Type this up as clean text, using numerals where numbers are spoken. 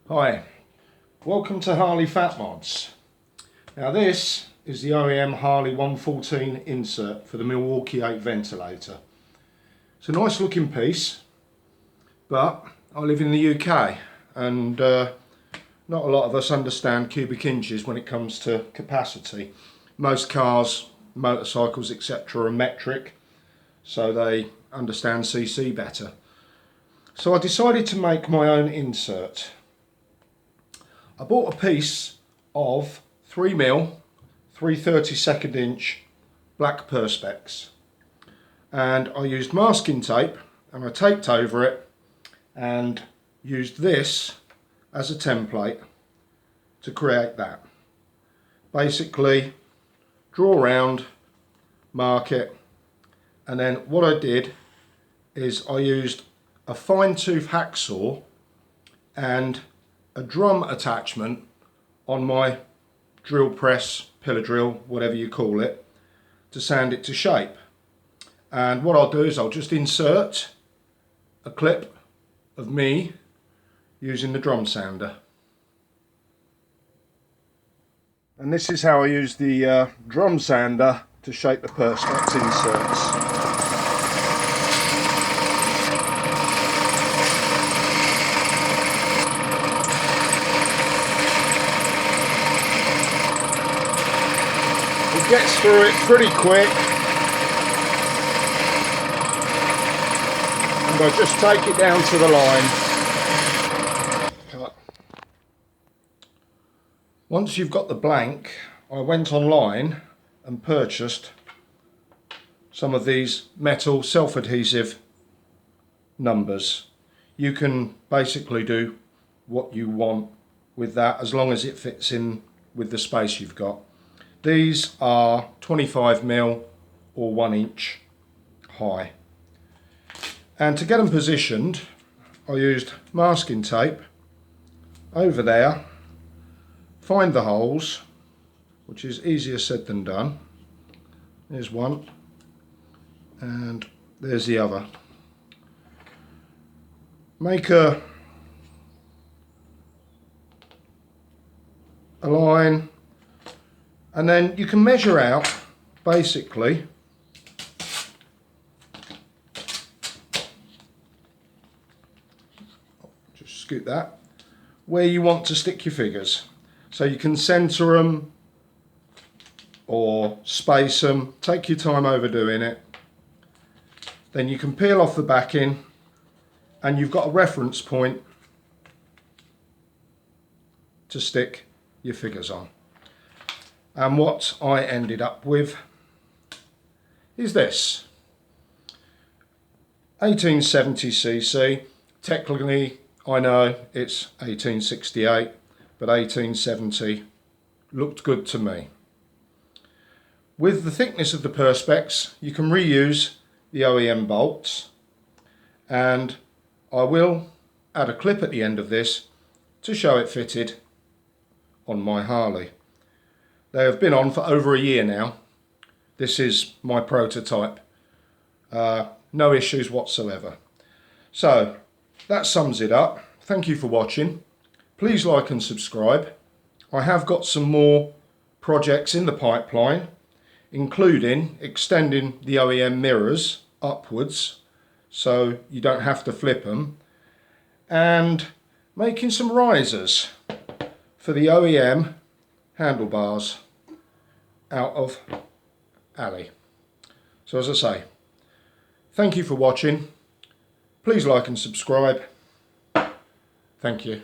Hi, welcome to Harley Fat Mods. Now this is the OEM Harley 114 insert for the Milwaukee 8 ventilator. It's a nice looking piece, but I live in the UK and not a lot of us understand cubic inches when it comes to capacity. Most cars, motorcycles etc. are metric, so they understand cc better. So I decided to make my own insert. I bought a piece of 3mm 3/32 inch black perspex, and I used masking tape and I taped over it and used this as a template to create that. Basically draw around, mark it, and then what I did is I used a fine tooth hacksaw and a drum attachment on my drill press, pillar drill, whatever you call it, to sand it to shape. And what I'll do is I'll just insert a clip of me using the drum sander. And this is how I use the drum sander to shape the perspex inserts. It gets through it pretty quick, and I just take it down to the line. Once you've got the blank, I went online and purchased some of these metal self-adhesive numbers. You can basically do what you want with that as long as it fits in with the space you've got. These are 25mm or 1 inch high. And to get them positioned, I used masking tape over there, find the holes, which is easier said than done. There's one, and there's the other. Make a line, and then you can measure out, basically, just scoot that, where you want to stick your figures. So you can centre them or space them, take your time overdoing it. Then you can peel off the backing and you've got a reference point to stick your figures on. And what I ended up with is this 1870cc. Technically I know it's 1868, but 1870 looked good to me. With the thickness of the perspex, you can reuse the OEM bolts, and I will add a clip at the end of this to show it fitted on my Harley. They have been on for over a year now. This is my prototype. No issues whatsoever. So that sums it up. Thank you for watching. Please like and subscribe. I have got some more projects in the pipeline, including extending the OEM mirrors upwards so you don't have to flip them, and making some risers for the OEM handlebars out of alley. So as I say, thank you for watching. Please like and subscribe. Thank you.